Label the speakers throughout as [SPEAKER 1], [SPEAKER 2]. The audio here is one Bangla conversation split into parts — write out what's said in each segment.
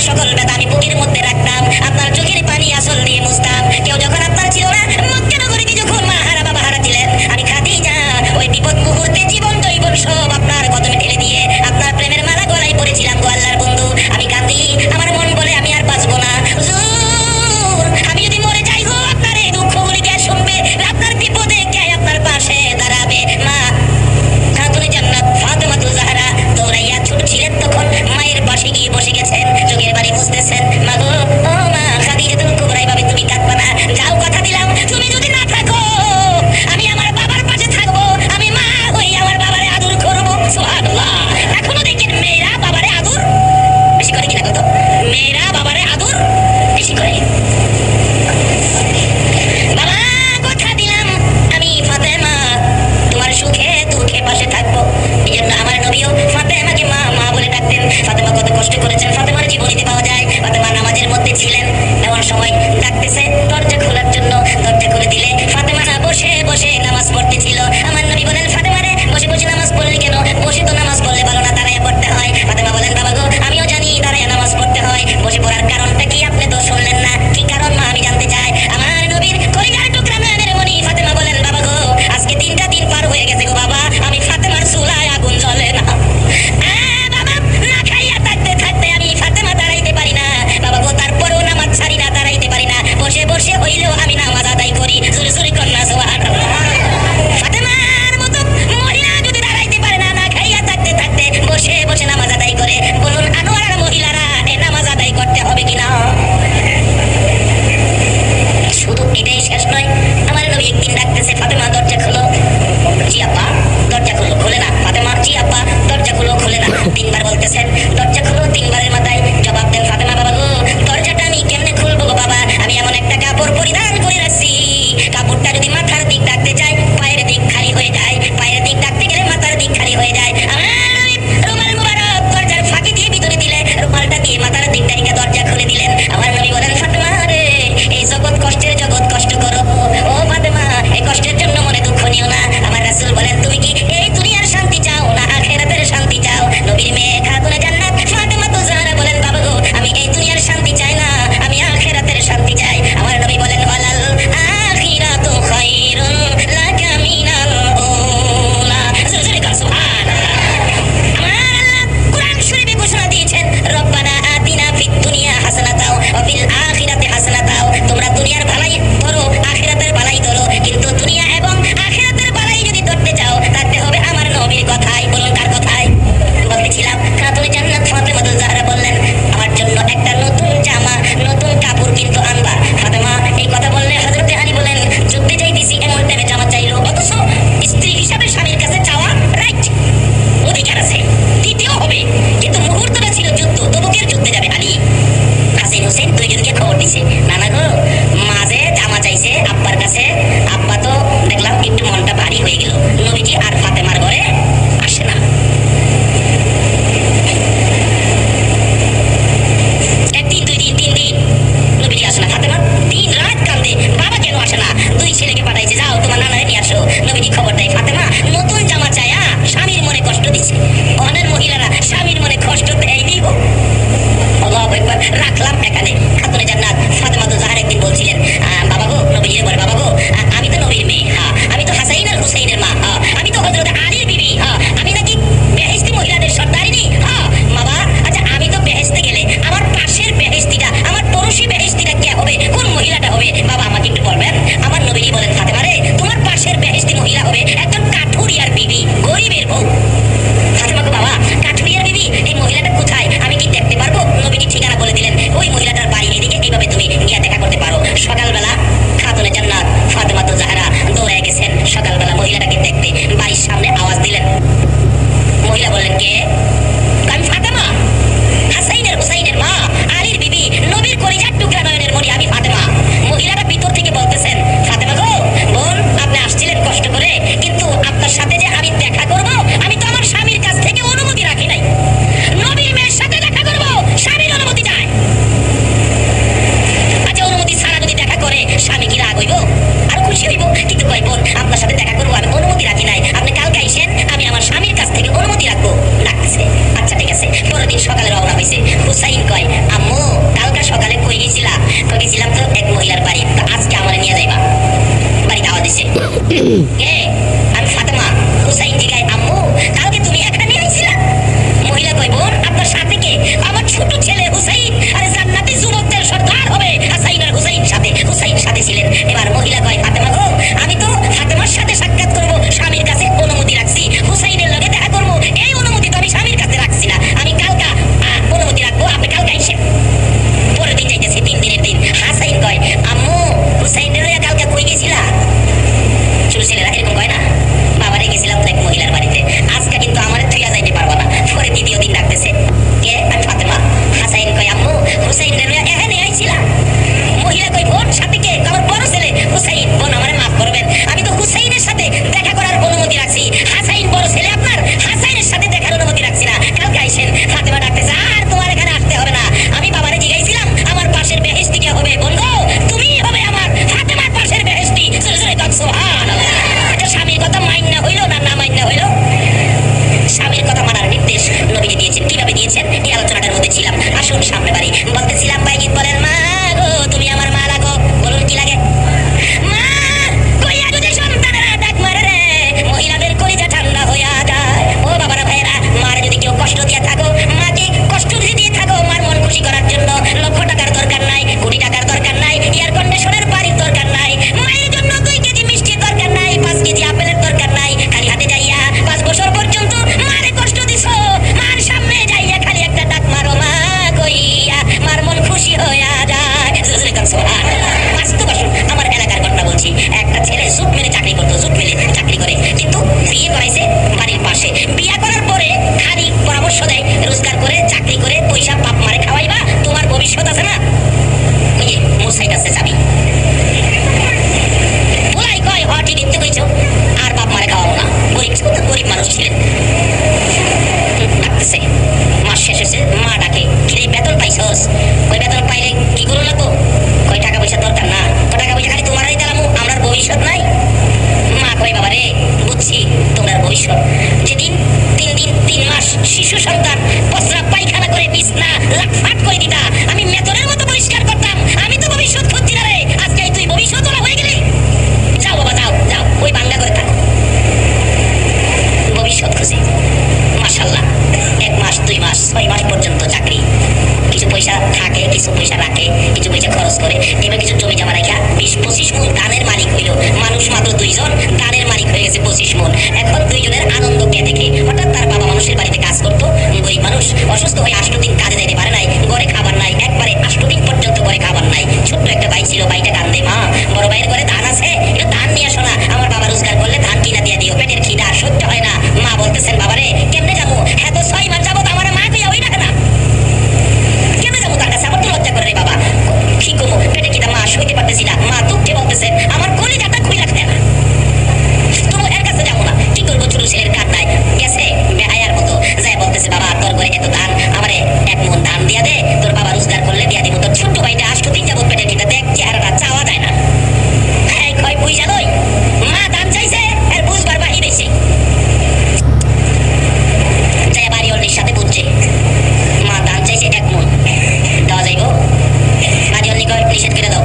[SPEAKER 1] সকল ব্যথা আমি বুকের মধ্যে রাখতাম, আপনার চোখের পানি আসল দিয়ে মুছতাম। কেউ যখন আপনার ছিল না, মক্কা নগরীতে যখন মা হারা বাবা হারা ছিলেন, আমি খাদিজা ওই বিপদ মুহূর্তে জীবন জৈবন সব আপনার কদমে ঠেলে দিয়ে আপনার প্রেমের মালা গলায় পড়েছিলাম গো আল্লাহর বন্ধু। আমি কাঁদি, আমার মন বলে আমি আর বাঁচবো না। হুজুর, আমি যদি মরে যাই গো, আপনার এই দুঃখগুলি কে শুনবে? আপনার বিপদে কে আপনার পাশে দাঁড়াবে? মা খাতুনে জান্নাত ফাতেমাতুল জাহরা দৌড়াইয়া ছুটছিলেন, তখন মায়ের পাশে গিয়ে বসে গেছেন, চোখের বাড়ি বুঝতেছেন। মা গো, ও মা খাদিজাতুল কুবরা, এভাবে তুমি কাঁদবা ফাট করে দিতা, আমি মেতনের মতো পরিষ্কার করতাম। আমি তো ভবিষ্যৎ খুঁজছি না রে, আজকে তুই ভবিষ্যৎ ওরা হয়ে গেলি। যাও বাবা যাও যাও, ওই বাংলা করে থাকো, ভবিষ্যৎ খুঁজে। মাশাআল্লাহ, 1 মাস 2 মাস 6 মাস পর্যন্ত চাকরি, কিছু পয়সা থাকে, কিছু পয়সা রাখে, কিছু পয়সা খরচ করে, এবার কিছু জমি জমা রাখা 20-25 মণ ধানের মালিক হইল। মানুষ মাত্র 2 জন, ধানের মালিক হয়ে গেছে 25 মণ। এখন 2 জনের আনন্দ কে দেখে? হঠাৎ তার বাবা মানুষের বাড়িতে কাজ করতো, গরিব মানুষ, অসুস্থ হয়ে 8 দিন কাজে যেতে পারে নাই, ঘরে খাবার নাই, একবারে 8 দিন পর্যন্ত ঘরে খাবার নাই। ছোট্ট একটা ভাই ছিল, ভাইটা কান্দে, মা বড় ভাইয়ের ঘরে ধান আছে, এটা ধান নিয়ে আসো না, আমার বাবা রোজগার করলে ধান কিনা দিয়ে দিও, পেটের খিদা আর সহ্য হয় না। মা বলতেছেন, বাবারে কেমনে যাবো, হ্যাঁ তো 6 মাস যাবো, আমার মা কইয়া হই না কেনা, কেমনে যাবো তার কাছে? আমার তো লজ্জা করে রে বাবা, কি করবো, পেটে খিদা, মা সইতে পারতেছি না। মা দুঃখে বলতেছে, আমার কলিজাটা খুইলা খায় না, তবু এর কাছে যাবো না। কি করবো, ছোট ছেলের কাঠ নাই, গেছে বেহায়ার মতো, যাই বলতেছে, বাবা তোর ঘরে এত ধান, আমারে 1 মণ ধান দিয়া দে, তোর বাবা রোজগার করলে দিয়া দিব। তোর ছোট্ট ভাইটা 8 দিন যাবত পেটে খিদা, দেখ চেহারাটা চাওয়া যায় না। হ্যাঁ কয় বুঝা লই, মা ধান চাইছে আর বুঝবার বাহির হইছে, যাই বাড়ি ওর সাথে বুঝছে, মা ধান চাইছে 1 মণ, দেওয়া যাইব? বাড়ি ওর নিকট নিষেধ করে দাও,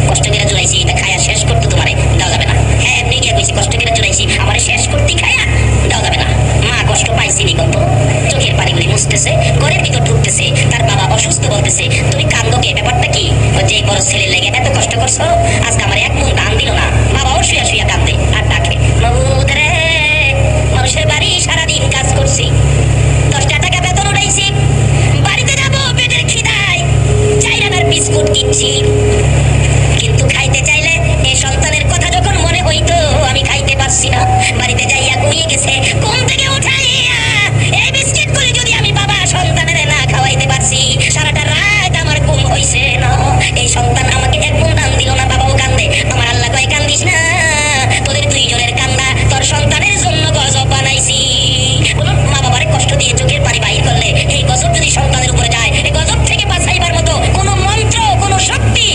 [SPEAKER 1] কষ্ট করে জোড়াইছি, এটা খায়া শেষ করতে তোমারে দেওয়া যাবে না। হ্যাঁ এমনি গিয়ে কইছি, কষ্ট করে জোড়াইছি, আমারে শেষ করতে খায়া দেওয়া যাবে না। মা কষ্ট পাইছি নি কত, চোখের পানিগুলি মুছতেছে, ঘরের ভিতর ঢুকতেছে, তার বাবা অসুস্থ বলতেছে, তুমি কান্দো কে, ব্যাপারটা কি? যে বড় ছেলে লেগে এত কষ্ট করছো, আজকে আমার 1 মণ ধান দিল না। বাবাও শুয়া শুয়া কান্দে আর ডাকে, মাবুদ রে, মানুষের বাড়ি সারাদিন কাজ করছি, 10 টাকা বেতন উঠাইছি, বাড়িতে যাবো পেটের খিদায় 4 আনার বিস্কুট কিনছি, কিন্তু খাইতে চাইলে এই সন্তানের কথা যখন মনে হইতো, আমি খাইতে পারছি না। বাড়িতে যাইয়া ঘুমিয়ে গেছে, ঘুম থেকে উঠাইয়া এই বিস্কিট গুলি যদি আমি বাবা সন্তানের না খাওয়াইতে পারছি, সারাটা রাত আমার ঘুম হইছে না। এই সন্তান আমাকে 1 মণ ধান দিল না, বাবাও কান্দে। আমার আল্লাহ কয়, কান্দিস না, তোদের 2 জনের কান্দা তোর সন্তানের জন্য গজব বানাইছি। বলুন, মা বাবারে কষ্ট দিয়ে চোখের পানি বাহির করলে এই গজব যদি সন্তানের উপরে যায়, এই গজব থেকে বাঁচাইবার মতো কোনো মন্ত্র, কোনো শক্তি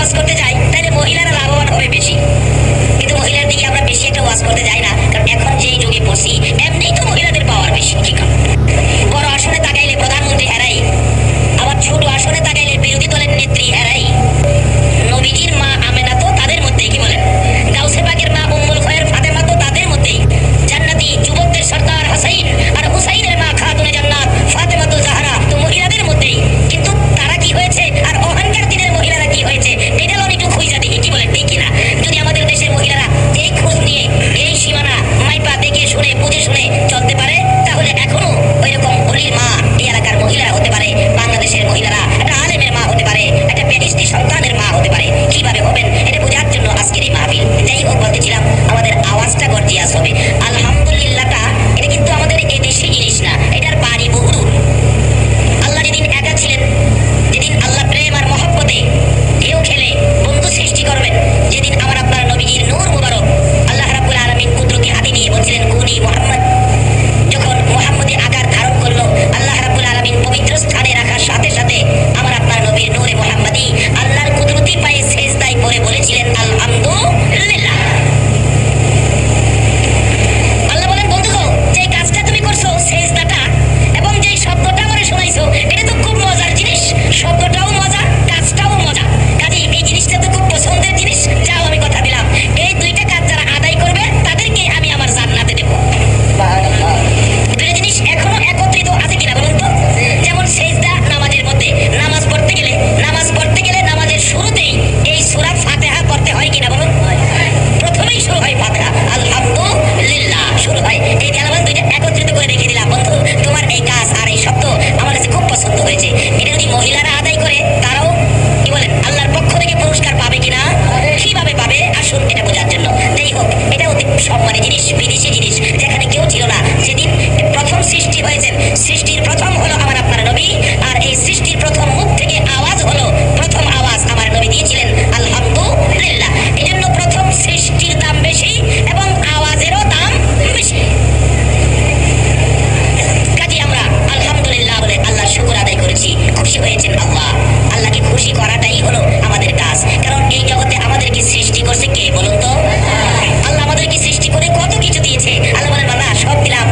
[SPEAKER 1] ওয়াজ করতে যাই তাহলে মহিলারা লাভবান হবে বেশি, কিন্তু মহিলার দিকে আমরা বেশি একটা ওয়াজ করতে যাই না, কারণ এখন যেই যুগে পড়ছি এমনিই তো মহিলাদের পাওয়ার বেশি। ঠিক আছে, বড় আসনে তাকাইলে প্রধানমন্ত্রী হেরাই, আবার ছোট আসনে তাকাইলে বিরোধী দলের নেত্রী হেরাই। নবীজির মা আমেনা তো তাদের মধ্যেই, কি বলেন, গাউসে পাকের মা উম্মুল খয়ের ফাতেমা তো তাদের মধ্যেই, জান্নাতি যুবকদের সরদার হাসাইন আর হুসাইনের মা খাতুনে জান্নাত ফাতেমাতুল জাহরা তো মহিলাদের মধ্যেই। কিন্তু তারা কি হয়েছে আর ওখানকার দিনের মহিলারা কি হয়েছে এটা হলো একটু খুঁজা দেখি, কি বলেন, ঠিক কিনা? যদি আমাদের দেশের মহিলারা এই খোঁজ নিয়ে এই সীমানা মাইপা দেখে শুনে বুঝে শুনে চলতে পারে, তাহলে এখনো ওই রকম অলির মা এই এলাকার মহিলারা হতে পারে, বাংলাদেশের মহিলারা একটা আলেমের মা হতে পারে, একটা প্যারিস্টি সন্তানের মা হতে পারে। কিভাবে হবেন এটা বোঝার জন্য আজকের এই মাহফিল। যাই হোক, বলতেছিলাম আমাদের আওয়াজটা গর্জিয়াস হবে। আলহামদুলিল্লাহটা এটা কিন্তু আমাদের এই দেশি জিনিস না, এটার বাড়ি বহুদূর। আল্লাহ যেদিন একা ছিলেন, যেদিন আল্লাহ প্রেম আর মহব্বতে ঢেউ খেলে বন্ধু সৃষ্টি করবেন, যেদিন আমার আপনার নবীজির নূর মুবারক আল্লাহ রাব্বুল আলামিন কুদরতি হাতে নিয়ে বলছিলেন কুনি মুহাম্মদ, যখন মুহাম্মদী আকার ধারণ করলো, আল্লাহ রাব্বুল আলামিন পবিত্র স্থানে রাখার সাথে সাথে আমার আপনার নবীর নূরে মুহাম্মদী আল্লাহর কুদরতি পায়ে সেজদায় পড়ে বলেছিলেন আলহামদুলিল্লাহ। আল্লাহ বলেন, বন্ধু গো, যে কাজটা তুমি করছো সেজদাটা এবং যেই শব্দটা আমারে শোনাইছো এটা তো খুব মজার জিনিস, শব্দটাও মজা, কাজটাও মজা, কাজে এই জিনিসটা তো খুব পছন্দের জিনিস। যাও, আমি কথা দিলাম এই দুইটা কাজ যারা আদায় করবে তাদেরকে আমি আমার জান্নাতে দেব। দুইটা জিনিস এখনো একত্রিত আছে কিনা বলুন তো? যেমন সেজদা নামাজের মধ্যে, নামাজ পড়তে গেলে নামাজের শুরুতেই এই সূরা ফাতিহা পড়তে হয় কিনা বলুন? প্রথমেই শুরু হয় ফাতিহা, আলহামদুলিল্লাহ শুরু হয়। এই তেলাওয়াত দুইটা একত্রিত করে রেখে দিলাম। বন্ধু, তোমার এই কাজ আর এই শব্দ আমার কাছে খুব পছন্দ হয়েছে। এটা যদি মহিলারা আদায় করে তারাও, কি বলেন, আল্লাহর পক্ষ থেকে পুরস্কার পাবে কিনা, কিভাবে পাবে, আসুন এটা বোঝার জন্য। যাই হোক, এটা অতি সম্মানের জিনিস, বিদেশি জিনিস, যেখানে কেউ ছিল না। যেদিন প্রথম সৃষ্টি হয়েছেন, সৃষ্টির প্রথম হলো আমার আপনার নবী, আর এই সৃষ্টির প্রথম মুখ থেকে আওয়াজ হলো, প্রথম আওয়াজ আমার নবী দিয়েছিলেন আলহামদুলিল্লাহ। এই জন্য প্রথম সৃষ্টির দাম বেশি এবং আওয়াজেরও দাম বেশি। কাজে আমরা আলহামদুলিল্লাহ বলে আল্লাহ শুকর আদায় করেছি, খুশি হয়েছেন আল্লাহ। আল্লাহকে খুশি করাটাই হলো আমাদের কাজ, কারণ এই জগতে আমাদেরকে সৃষ্টি করছে কে বলুন তো? আল্লাহ আমাদেরকে সৃষ্টি করে কত কিছু দিয়েছে। আল্লাহ বলেন, বাবা সব দিলাম,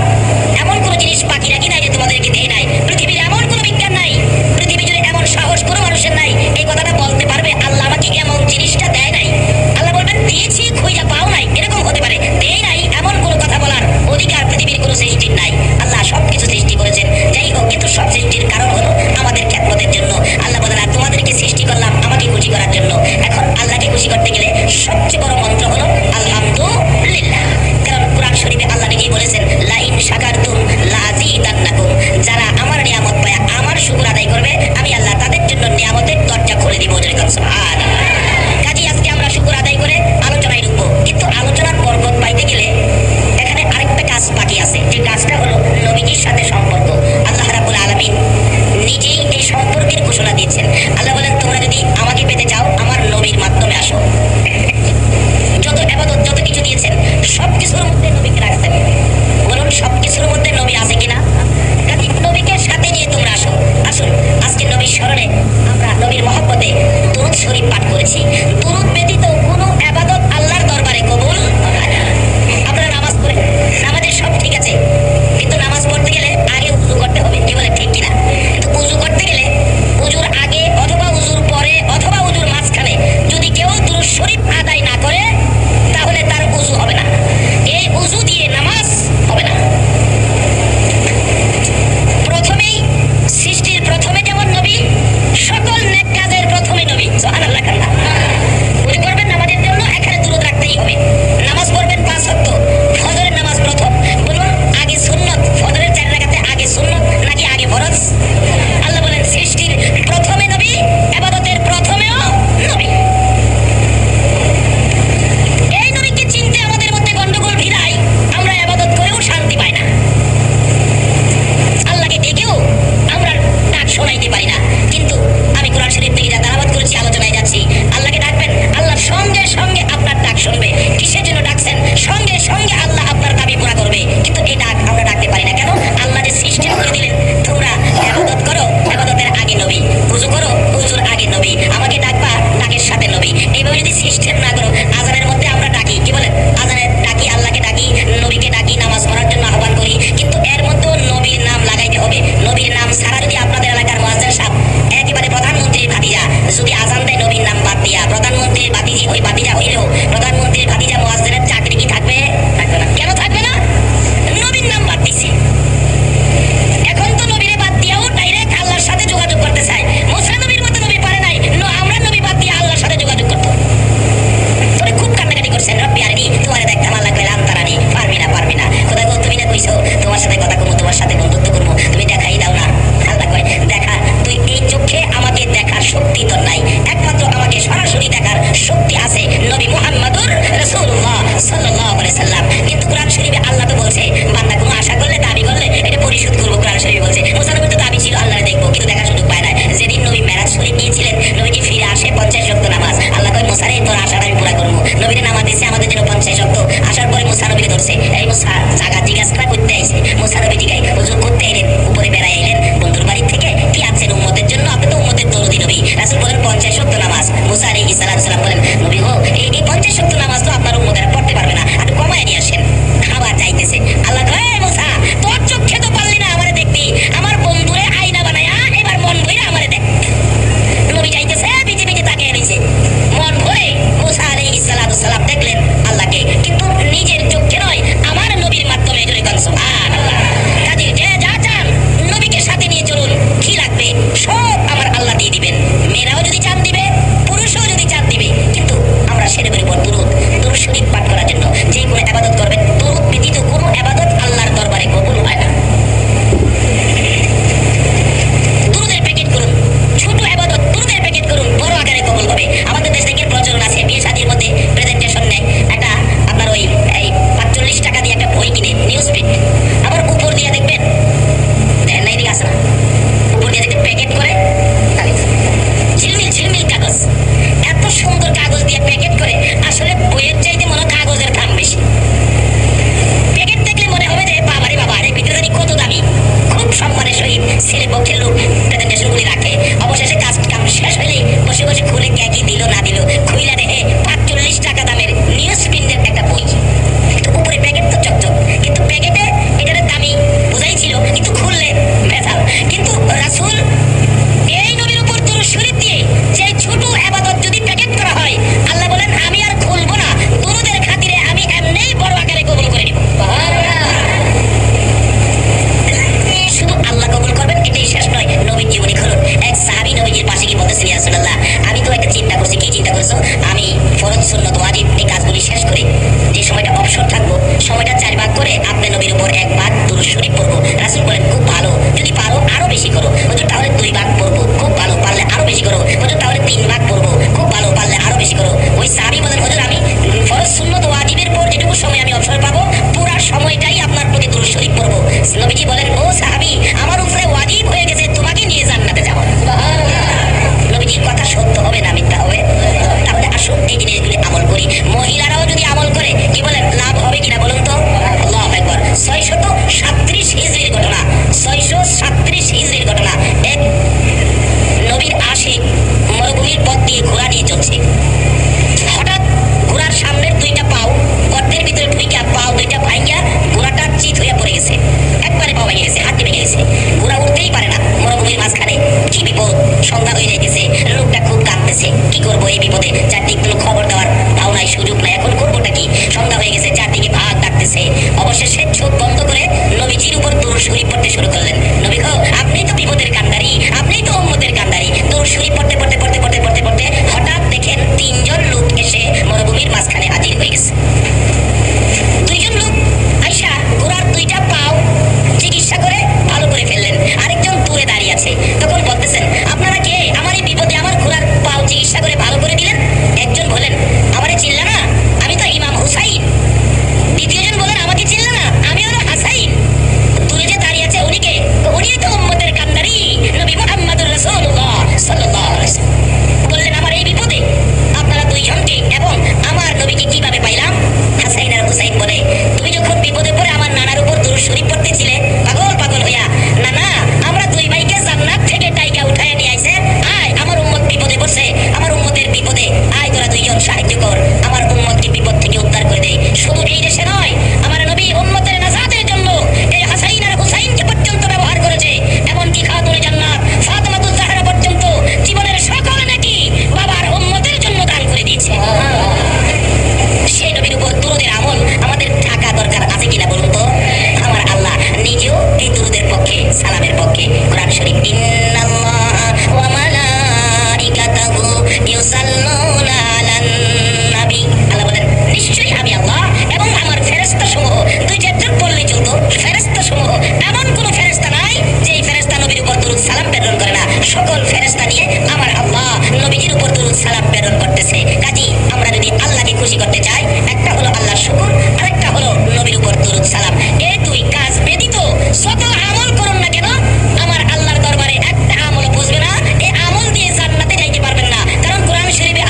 [SPEAKER 1] এমন কোনো জিনিস বাকি রাখি নাই যে তোমাদেরকে দেয় নাই। পৃথিবীর এমন কোনো বিজ্ঞান নাই, পৃথিবী জুড়ে এমন সাহস কোনো মানুষের নাই এই কথাটা বলতে পারবে আল্লাহ আমাকে এমন জিনিসটা দেয় নাই। আল্লাহ বলবেন দিয়েছি খুঁজা পাও নাই, এরকম হতে পারে। দেয় নাই এমন কোনো কথা বলার অধিকার পৃথিবীর কোনো সৃষ্টির নাই। আল্লাহ সবকিছু সৃষ্টি করেছেন। যাই হোক, কিন্তু সব সৃষ্টির কারণ হলো আমাদের খ্যাতমতের জন্য। আল্লাহ বলেন, আর তোমাদেরকে সৃষ্টি করলাম আমাকে খুশি করার জন্য। এখন আল্লাহকে খুশি করতে গেলে সবচেয়ে বড় মন্ত্র হলো আলহামদুলিল্লাহ, কারণ কোরআন শরীফে আল্লাহ নিজেই বলেছেন লাইন শাকারতুম লাযীদান্নাকুম, যারা আমার নিয়ামত পায় আমার শুকর আদায় করবে, আমি আল্লাহ তাদের জন্য নিয়ামতের দরজা খুলে দিব। সুবহানাল্লাহ। কাজেই আজকে আমরা শুকর আদায় করে আলোচনায় ঢুকবো, কিন্তু আলোচনার বরকত পাইতে গেলে এখানে আরেকটা কাজ বাকি আছে, যে কাজটা হলো নবীজির সাথে সম্পর্ক। আল্লাহ রাব্বুল আলামিন নিজেই এই সম্পর্কের ঘোষণা দিয়েছেন। আল্লাহ বলেন, তোমরা যদি আমাকে পেতে চাও আমার নবীর মাধ্যমে আসো। যত ইবাদত যত কিছু দিয়েছেন সবকিছুর মধ্যে নবীকে রাখতেন। বলুন সবকিছুর মধ্যে নবী আছে কিনা? কাজেই নবীকে সাথে নিয়ে তোমরা আসো। আসুন আজকে নবীর স্মরণে আমরা নবীর মহব্বতে দুরূদ শরীফ মুসা আলাইহিস সালাম বলেন, নবী গো, এই 50 ওয়াক্ত নামাজ তো আপনার উম্মতেরা পড়তে পারবে না, একটু কমায় নিয়ে আসেন। খাবার চাইতেছে। আল্লাহ কয়, মুসা, তোর চোখে তো পারলি না আমারে দেখবি, আমার বন্ধুরে আয়না বানায়া এবার মন ভরে আমারে দেখ। নবী চাইতেছে, বিজে বিজে তাকিয়ে রইছে। মন ভরে মুসা আলাইহিস সালাম দেখলেন আল্লাহকে, কিন্তু নিজের চোখে নয়, আমার নবীর মাধ্যমে। জোরে বলেন সুবহানাল্লাহ। কাজে যে যা চান নবীকে সাথে নিয়ে চলুন, কি লাগবে সব আমার আল্লাহ দিয়ে দিবেন। মেয়েরাও যদি চান দিবে, পুরুষও যদি চান দিবে। কিন্তু আমরা সেরে উপর দুরূদ শরীফ পাঠ করার জন্য যে কোনো ইবাদত করবেন, দুরূদ ব্যতীত কোনো ইবাদত আল্লাহর দরবারে কবুল হয় না। দুরূদের প্যাকেট করুন, ছোট ইবাদত দুরূদের প্যাকেট করুন, বড় আকারে কবুল হবে। আমাদের দেশে কি প্রচলন আছে, বিয়ে শাদীর মধ্যে প্রেজেন্টেশন নেয় একটা, আপনার ওই 45 টাকা দিয়ে একটা বই কিনে, নিউজ প্রিন্ট, আবার উপর দিয়ে দেখবেন নাই দিকে আসে না, উপর দিয়ে দেখবেন প্যাকেট করে ঝিলমিল ঝিলমিল কাগজ, এত সুন্দর কাগজ দিয়ে প্যাকেট করে, আসলে বইয়ের চাইতে মনে হয় কাগজের দাম বেশি। প্যাকেট দেখলে মনে হবে যে বাবারে বাবা, এর ভিতরে জানি কত দামি। খুব সম্মানের সহিত ছেলে পক্ষের লোক প্রেজেন্টেশন গুলি রাখে। অবশেষে কাজ কাম শেষ হইলেই বসে বসে খুলে কে কি দিল না দিল, খুইলা দেখে 45 টাকা দামের নিউজ প্রিন্টের একটা বই। কিন্তু উপরে প্যাকেট তো চকচক, কিন্তু প্যাকেটে এটার দামি বোঝাই ছিল, কিন্তু খুললে ভেজাল। কিন্তু রাসূল এই নবীর উপর দুরূদ শরীফ দিয়ে যে ছোট ইবাদত যদি প্যাকেট করা হয়, আল্লাহ বলেন আমি আর খুলবো না, দুরূদের খাতিরে আমি এমনিই বড় আকারে কবুল করে নিব। শুধু আল্লাহ কবুল করবেন এটাই শেষ নয়, নবীর জীবনী খুলুন। এক সাহাবী নবীজির পাশে গিয়ে বলতেছেন, ইয়া রাসূলুল্লাহ, আমি তো একটা চিন্তা করছি। কি চিন্তা করছো? আমি ফরজ সুন্নাত ওয়াজিব এই কাজগুলি শেষ করে যে সময়টা অবসর থাকবো, সময়টা 4 ভাগ করে আপনি নবীর উপর 1 ভাগ দুরূদ শরীফ পড়বো। রাসূল বলেন, খুব ভালো, যদি পারো আরো বেশি করো। হুজুর, তাহলে 2 ভাগ পড়বো। খুব ভালো, পারলে আরো বেশি করো। হুজুর, তাহলে 3 ভাগ পড়বো। খুব ভালো, পারলে আরো বেশি করো। ওই সাহাবী বলেন, হুজুর, আমি ফরজ সুন্নাত ওয়াজিবের পর যেটুকু সময় আমি অবসর পাবো, পুরো সময়টাই আপনার প্রতি দুরূদ শরীফ পড়বো। নবীজি বলেন, ও সাহাবী, আমার উপরে ওয়াজিব হয়ে গেছে তোমাকে নিয়ে জান্নাতে যাবো। নবীজির কথা সত্য হবে না মিথ্যা হবে? তাহলে আসুন এই জিনিসগুলি আমল করি। মহিলারাও যদি আমল করে, কি বলেন, লাভ হবে কিনা বলুন তো? আল্লাহু আকবার। 637 হিজরির ঘটনা, 637 হিজরির ঘটনা। এক নবীর আশিক মরুভূমির পথ দিয়ে ঘোড়া নিয়ে চলছে। হঠাৎ ঘোড়ার সামনের 2টা পাও গর্তের ভিতরে ঢুইকা পাও 2টা ভাইয়া ঘোড়াটা চিত হইয়া পড়ে গেছে। একবারে পাও ভেঙে গেছে, হাত ভেঙে গেছে। ঘোড়া উঠতেই পারে না। মরুভূমির মাঝখানে কি বিপদ! সন্ধ্যা হয়ে যাইতেছে, লোকটা খুব কাঁদতেছে। কি করবো এই বিপদে? চারদিক কোনো খবর দেওয়ার পাও নাই, সুযোগ নাই। এখন করবোটা কি? সন্ধ্যা হয়ে গেছে, চারদিকে ভাগ ডাকতেছে। অবশেষে চোখ বন্ধ করে নবীজির উপর দুরূদ শরীফ পড়তে শুরু করলেন। নবী গো, আপনি তো বিপদের কান্ডারি, আপনি তো উম্মতের কান্ডারি। দুরূদ শরীফ পড়তে পড়তে পড়তে পড়তে পড়তে পড়তে হঠাৎ দেখেন 3 জন লোক এসে মরুভূমির মাঝখানে হাজির হয়ে গেছে। 2 জন লোক আইসা ঘোড়ার 2টা পাও চিকিৎসা করে ভালো করে ফেললেন। আরেকজন দূরে দাঁড়িয়ে আছে। তখন বলতেছেন, আপনারা কে? আমার এই বিপদে আমার ঘোড়ার পাও চিকিৎসা করে ভালো করে দিলেন। একজন বলেন, আমারে চিনলা না? আমি তো ইমাম হুসাইন। দ্বিতীয়জন বলেন, আমাকে চিনলা না? আমি হলো হাসাইন। দূরে যে দাঁড়িয়ে আছে উনি কে? উনি তো উম্মতের কান্ডারি নবী মুহাম্মদুর রাসূলুল্লাহ সাল্লাল্লাহু আলাইহি ওয়াসাল্লাম। বললেন, আমার এই বিপদে আপনারা 2 জনকে এবং আমার নবীকে কিভাবে পাইলাম? হাসাইন আর হুসাইন বলে, তুমি যখন বিপদে পড়ে আমার নানার উপর দুরূদ শরীফ পড়তেছিলে পাগল পাগল হইয়া, না না, আমরা 2 ভাইকে জান্নাত থেকে টাইকা উঠায় নিয়ে আইছে। আয়, আমার উম্মত বিপদে পড়ছে, আমার উম্মতের বিপদে আয়, তোরা 2 জন সাহায্য কর, আমার উম্মতকে বিপদ থেকে উদ্ধার করে দে। শুধু এই দেশে নয়, আমার নবী উম্মতের নাজাতের জন্য এই হাসাইন আর হুসাইনকে পর্যন্ত ব্যবহার করেছে। এমনকি খাতুনে জান্নাত ফাতেমাতুজ জাহরা পর্যন্ত জীবনের সকল নেকি বাবার উম্মতের জন্য দান করে দিয়েছে। সেই নবীর উপর দুরূদের আমল আমাদের থাকা দরকার আছে কিনা বলুন তো? আমার আল্লাহ নিজেও এই দুরূদের পক্ষে, সালামের পক্ষে। কোরআন শরীফ, ইন্নাল্লাহা ওয়া মালাইকাতাহু ইউসাল্লুনা আলান নবী, আল্লাহ বলেন, নিশ্চয়ই আমি আল্লাহ এবং আমার ফেরেশতা সমূহ, 2টা যোগ বললেই চলতো, ফেরেশতা সমূহ, এমন কোন ফেরেশতা নাই যে এই ফেরেশতা নবীর উপর দুরূদ সালাম প্রেরণ করে না। সকল ফেরেশতা নিয়ে আমার আল্লাহ নবীজির উপর দুরূদ সালাম প্রেরণ করতেছে। কাজী আমরা যদি আল্লাহকে খুশি করতে চাই, একটা হলো আল্লাহর শুকর, আরেকটা হলো নবীর উপর দুরূদ সালাম। এই 2 কাজ ব্যতীত যত আমল করুন না কেন, আমার আল্লাহর দরবারে একটা আমল বুঝবে না। এই আমল দিয়ে জান্নাতে যাইতে পারবেন না। কারণ কোরআন শরীফে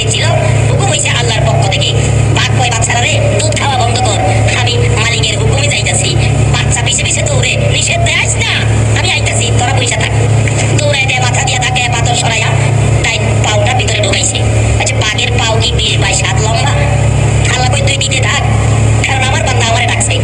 [SPEAKER 1] দিচ্ছিল, হুকুম হইছে আল্লাহর পক্ষ থেকে, বাঘ কয় বাচ্চারা রে দুধ খাওয়া বন্ধ কর, আমি মালিকের হুকুমে যাইতাছি। বাচ্চা পিছে পিছে দৌড়ে, নিষেধ দেয়াইস না, আমি আইতাছি, তোরা পয়সা থাক। দৌড়াই দেয়, মাথা দিয়া তাকে পাথর সরাইয়া তাই পাউটা ভিতরে ঢুকাইছে। আচ্ছা বাঘের পাও কি 20 বাই 7 লম্বা? আল্লাহ কই তুই দিতে থাক, কারণ আমার বান্দা আমারে ডাকছে,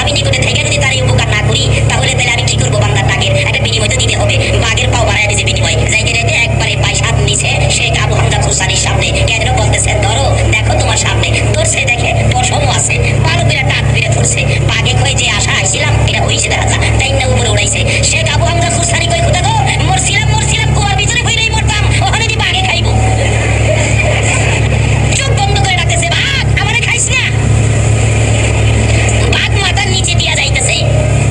[SPEAKER 1] আমি নিকটে থেকে যদি তার এই উপকার না করি তাহলে তাহলে আমি কি করবো? বান্দার ডাকের একটা বিনিময় তো দিতে হবে। বাঘের পাও বাড়ায় দিয়েছে বিনিময়, যাইতে যাইতে একবারে 22 হাত নিচে শেখ আবু হামজা খুরসানির সামনে কেন বলতেছে ধরো, দেখো তোমার সামনে ধরছে, দেখে পশমও আছে, ভালো করে টাক করে ধরছে। বাঘে কই যে আশা আইছিলাম এটা হইছে, দেখা যা তাই না উপরে উড়াইছে। শেখ আবু হামজা খুরসানি কই খুদা গো, মরছিলাম কুয়ার ভিতরে কইলেই মরতাম, ওখানে দি বাঘে খাইবো। চোখ বন্ধ করে রাখতেছে, বাঘ আমারে খাইস না। বাঘ মাথার নিচে দিয়া যাইতেছে।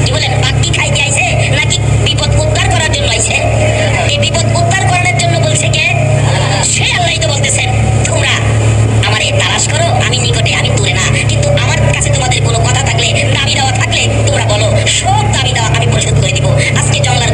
[SPEAKER 1] কি বলেন, বাঘ কি খাইতে আইছে নাকি বিপদ উদ্ধার করার জন্য আইছে? এই বিপদ উদ্ধার করার জন্য বলছে কে? সে আল্লাহই তো বলতেছেন তোমরা আমারে তালাশ করো, আমি নিকটে, আমি দূরে না, কিন্তু আমার কাছে তোমাদের কোনো কথা থাকলে, দাবি দেওয়া থাকলে তোমরা বলো, সব দাবি দেওয়া আমি পরিশোধ করে দিব। আজকে জঙ্গলার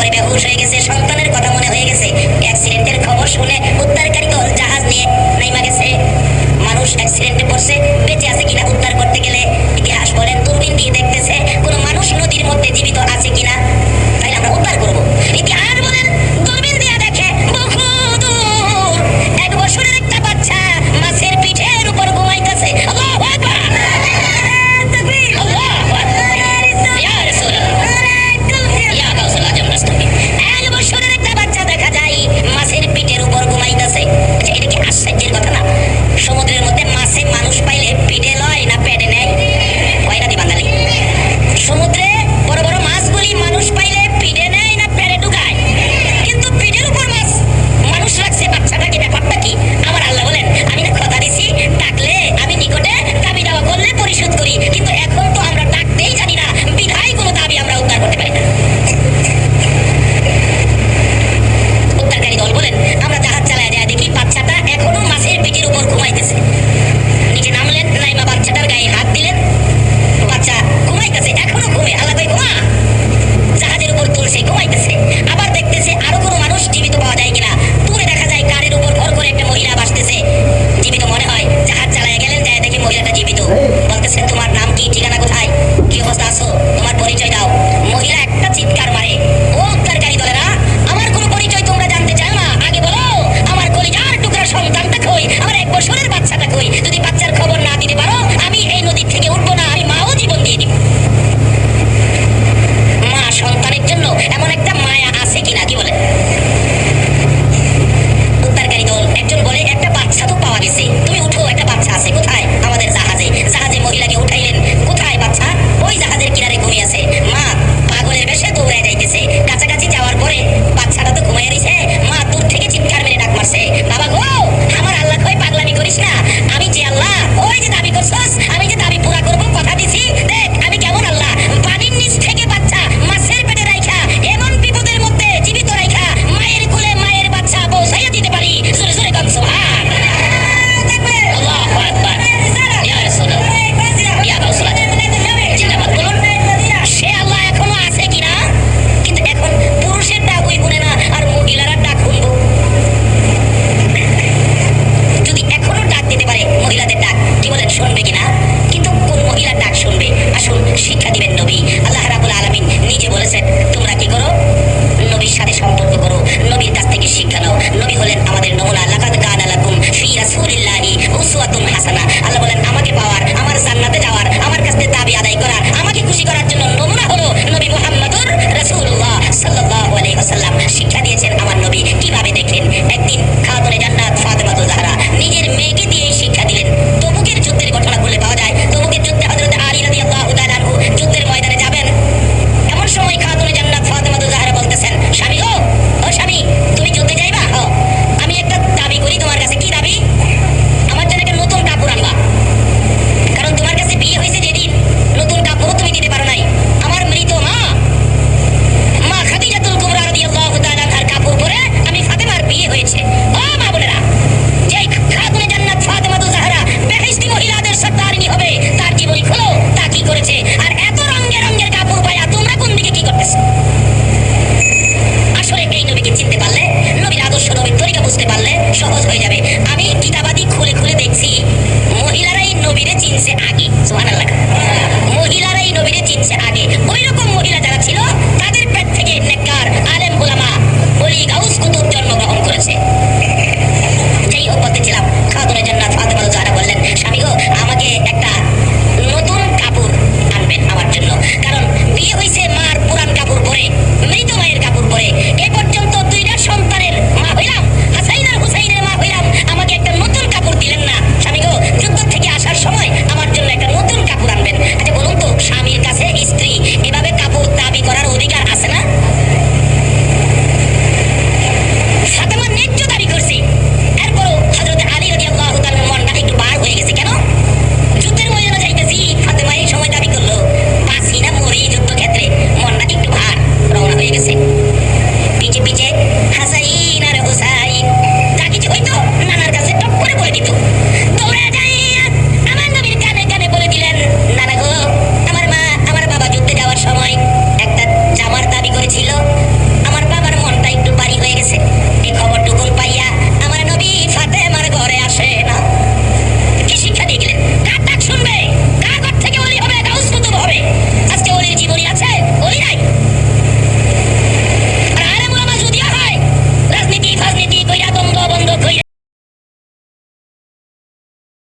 [SPEAKER 1] পরে বেহুশ হয়ে গেছে সন্তান